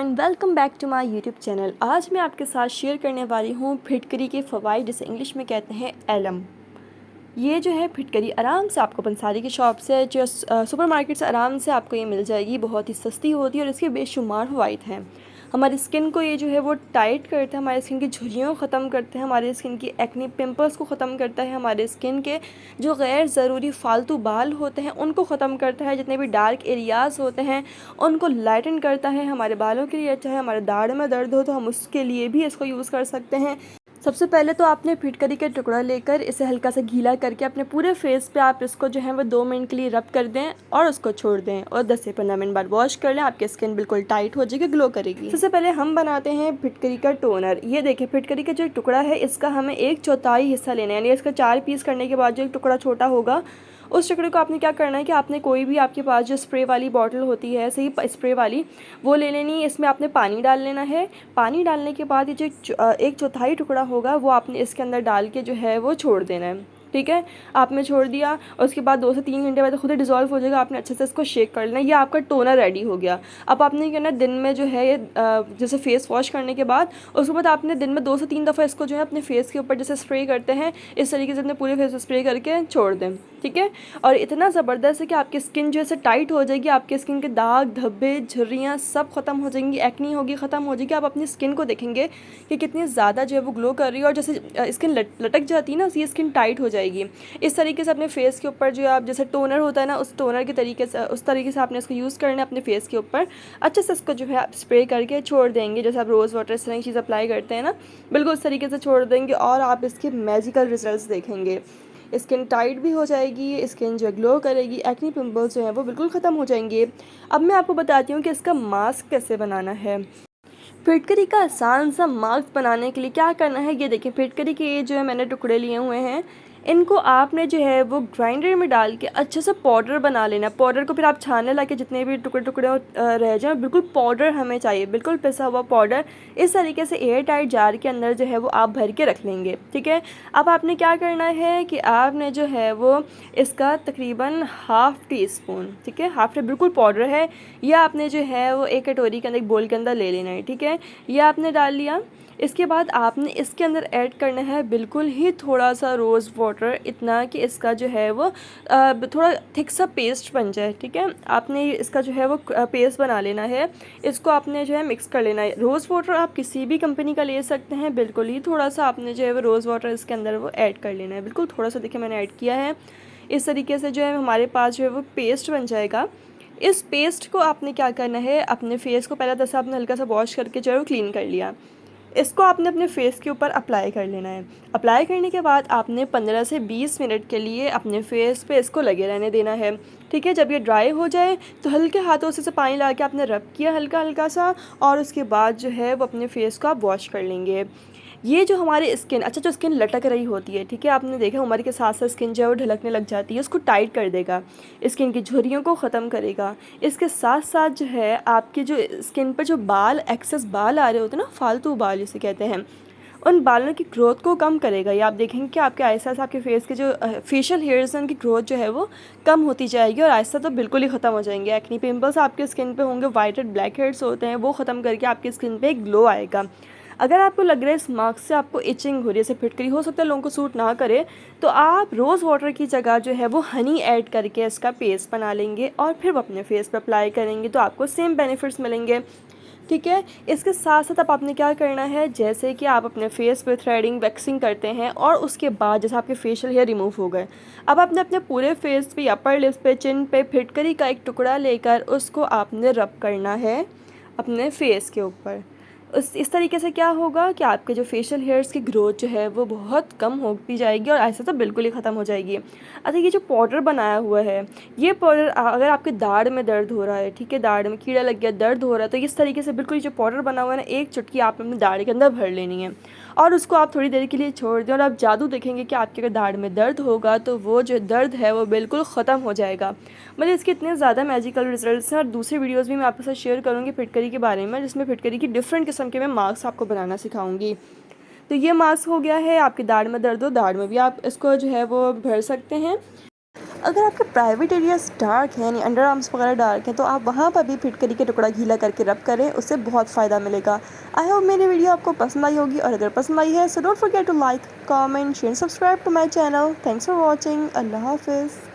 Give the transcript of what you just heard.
Everyone, welcome back to my YouTube channel. आज मैं आपके साथ शेयर करने वाली हूँ फिटकरी के फ़वाइद, जिसे इंग्लिश में कहते हैं एलम। ये जो है फिटकरी आराम से आपको पंसारी की शॉप से जो सुपरमार्केट से आराम से आपको ये मिल जाएगी। बहुत ही सस्ती होती है और इसके बेशुमार फ़वाइद हैं। हमारी स्किन को ये जो है वो टाइट करता है, हमारी स्किन की झुर्रियों को ख़त्म करते हैं, हमारी स्किन की एक्ने पिंपल्स को ख़त्म करता है, हमारे स्किन के जो गैर ज़रूरी फ़ालतू बाल होते हैं उनको ख़त्म करता है, जितने भी डार्क एरियाज़ होते हैं उनको लाइटन करता है। हमारे बालों के लिए अच्छा है। हमारे दाढ़ में दर्द हो तो हम उसके लिए भी इसको यूज़ कर सकते हैं। सबसे पहले तो आपने फिटकरी का टुकड़ा लेकर इसे हल्का सा गीला करके अपने पूरे फेस पे आप इसको जो है वो 2 मिनट के लिए रब कर दें और उसको छोड़ दें और 10 से 15 मिनट बाद वॉश कर लें। आपकी स्किन बिल्कुल टाइट हो जाएगी, ग्लो करेगी। सबसे पहले हम बनाते हैं फिटकरी का टोनर। ये देखिए, फिटकरी का जो टुकड़ा है इसका हमें 1/4 हिस्सा लेना है, यानी इसका 4 पीस करने के बाद जो एक टुकड़ा छोटा होगा उस टुकड़े को आपने क्या करना है कि आपने कोई भी आपके पास जो स्प्रे वाली बॉटल होती है, ऐसे ही स्प्रे वाली, वो ले लेनी है। इसमें आपने पानी डाल लेना है। पानी डालने के बाद ये जो 1/4 टुकड़ा होगा वो आपने इसके अंदर डाल के जो है वो छोड़ देना है। ठीक है, आपने छोड़ दिया और उसके बाद 2 से 3 घंटे बाद खुद ही डिज़ोल्व हो जाएगा। आपने अच्छे से इसको शेक कर लेना। ये आपका टोनर रेडी हो गया। अब आपने क्या करना है, दिन में जो है जैसे फेस वॉश करने के बाद उसके बाद आपने दिन में 2 से 3 दफ़ा इसको जो है अपने फेस के ऊपर जैसे स्प्रे करते हैं इस तरीके से अपने पूरे फेस पर स्प्रे करके छोड़ दें। ठीक है, और इतना ज़बरदस्त है कि आपकी स्किन जो है टाइट हो जाएगी। आपकी स्किन के दाग धब्बे झुर्रियाँ सब ख़त्म हो जाएंगी, एक्नी होगी ख़त्म हो जाएगी। आप अपनी स्किन को देखेंगे कि कितनी ज़्यादा जो है वो ग्लो कर रही है और जैसे स्किन लटक जाती है ना, ये स्किन टाइट हो जाएगी। इस तरीके से अपने फेस के ऊपर जो आप जैसे टोनर होता है ना, उस टोनर के तरीके से उस तरीके से आपने इसको यूज़ करना है अपने फेस के ऊपर। अच्छे से इसको जो है आप स्प्रे करके छोड़ देंगे, जैसे आप रोज़ वाटर इस तरह की चीज़ अप्लाई करते हैं ना, बिल्कुल उस तरीके से छोड़ देंगे और आप इसके मैजिकल रिजल्ट्स देखेंगे। स्किन टाइट भी हो जाएगी, स्किन जो ग्लो करेगी, एक्नी पिंपल्स जो हैं वो बिल्कुल ख़त्म हो जाएंगे। अब मैं आपको बताती हूँ कि इसका मास्क कैसे बनाना है। फिटकरी का आसान सा मास्क बनाने के लिए क्या करना है, ये देखिए, फिटकरी के ये जो है मैंने टुकड़े लिए हुए हैं, इनको आपने जो है वो ग्राइंडर में डाल के अच्छे से पाउडर बना लेना। पाउडर को फिर आप छानने लगे जितने भी टुकड़े टुकड़े रह जाएं, बिल्कुल पाउडर हमें चाहिए, बिल्कुल पिसा हुआ पाउडर। इस तरीके से एयर टाइट जार के अंदर जो है वो आप भर के रख लेंगे। ठीक है, अब आपने क्या करना है कि आपने जो है वो इसका तकरीबन ½ टी स्पून, ठीक है, ½ टी बिल्कुल पाउडर है, यह आपने जो है वो एक कटोरी के अंदर, एक बोल के अंदर ले लेना है। ठीक है, यह आपने डाल लिया। इसके बाद आपने इसके अंदर ऐड करना है बिल्कुल ही थोड़ा सा रोज़ वाटर, इतना कि इसका जो है वो थोड़ा थिक सा पेस्ट बन जाए। ठीक है, आपने इसका जो है वो पेस्ट बना लेना है। इसको आपने जो है मिक्स कर लेना है। रोज़ वाटर आप किसी भी कंपनी का ले सकते हैं, बिल्कुल ही थोड़ा सा आपने जो है वो रोज़ वाटर इसके अंदर वो ऐड कर लेना है, बिल्कुल थोड़ा सा। देखिए, मैंने ऐड किया है। इस तरीके से जो है हमारे पास जो है वो पेस्ट बन जाएगा। इस पेस्ट को आपने क्या करना है, अपने फेस को पहले दस आपने हल्का सा वॉश करके जो है वो क्लीन कर लिया। इसको आपने अपने फेस के ऊपर अप्लाई कर लेना है। अप्लाई करने के बाद आपने 15 से 20 मिनट के लिए अपने फेस पे इसको लगे रहने देना है। ठीक है, जब ये ड्राई हो जाए तो हल्के हाथों से पानी ला के आपने रब किया हल्का हल्का सा, और उसके बाद जो है वो अपने फेस को आप वॉश कर लेंगे। ये जो हमारी स्किन, अच्छा, जो स्किन लटक रही होती है, ठीक है, आपने देखा उम्र के साथ साथ स्किन जो है वो ढलकने लग जाती है, उसको टाइट कर देगा, स्किन की झुर्रियों को ख़त्म करेगा। इसके साथ साथ जो है आपके जो स्किन पर जो बाल, एक्सेस बाल आ रहे होते हैं ना, फालतू बाल जिसे कहते हैं, उन बालों की ग्रोथ को कम करेगा। ये आप देखेंगे कि आपके आहिस्ता से आपके फेस के जो फेशियल हेयर्स हैं उनकी ग्रोथ जो है वो कम होती जाएगी और आहिस्ता तो बिल्कुल ही ख़त्म हो जाएंगे। एक्नी पिंपल्स आपके स्किन पे होंगे, वाइट एंड ब्लैक हेड्स होते हैं, वो ख़त्म करके आपकी स्किन पे एक ग्लो आएगा। अगर आपको लग रहा है इस मास्क से आपको इचिंग हो रही है, जैसे फिटकरी हो सकता है लोगों को सूट ना करे, तो आप रोज़ वाटर की जगह जो है वो हनी ऐड करके इसका पेस्ट बना लेंगे और फिर वो अपने फेस पे अप्लाई करेंगे तो आपको सेम बेनिफिट्स मिलेंगे। ठीक है, इसके साथ साथ अब आपने क्या करना है, जैसे कि आप अपने फेस पे थ्रेडिंग वैक्सिंग करते हैं और उसके बाद जैसे आपके फेशियल हेयर रिमूव हो गए, अब आपने अपने पूरे फेस पे, अपर लिप्स पे, चिन पे फिटकरी का एक टुकड़ा लेकर उसको आपने रब करना है अपने फेस के ऊपर। इस तरीके से क्या होगा कि आपके जो फेशियल हेयर्स की ग्रोथ जो है वो बहुत कम होती जाएगी और ऐसा तो बिल्कुल ही ख़त्म हो जाएगी। अच्छा, ये जो पाउडर बनाया हुआ है, ये पाउडर अगर आपके दाढ़ में दर्द हो रहा है, ठीक है, दाढ़ में कीड़ा लग गया, दर्द हो रहा है, तो इस तरीके से बिल्कुल जो पाउडर बना हुआ है ना, एक चुटकी आपने अपनी दाढ़ के अंदर भर लेनी है और उसको आप थोड़ी देर के लिए छोड़ दें और आप जादू देखेंगे कि आपके अगर दाढ़ में दर्द होगा तो वो जो दर्द है वो बिल्कुल ख़त्म हो जाएगा। मतलब इसके इतने ज़्यादा मैजिकल रिजल्ट्स हैं और दूसरी वीडियोज़ भी मैं आपके साथ शेयर करूँगी फिटकरी के बारे में, जिसमें फिटकरी की डिफरेंट किस्म के मैं मास्क आपको बनाना सिखाऊंगी। तो ये मास्क हो गया है, आपके दाढ़ में दर्द हो, दाढ़ में भी आप इसको जो है वो भर सकते हैं। अगर आपके प्राइवेट एरियाज डार्क हैं, यानी अंडर आर्म्स वगैरह डार्क हैं, तो आप वहाँ पर भी फिटकरी के टुकड़ा गीला करके रब करें, उससे बहुत फ़ायदा मिलेगा। आई होप मेरी वीडियो आपको पसंद आई होगी, और अगर पसंद आई है so don't forget to like, comment, share, subscribe to my channel. Thanks for watching. अल्लाह हाफिज़।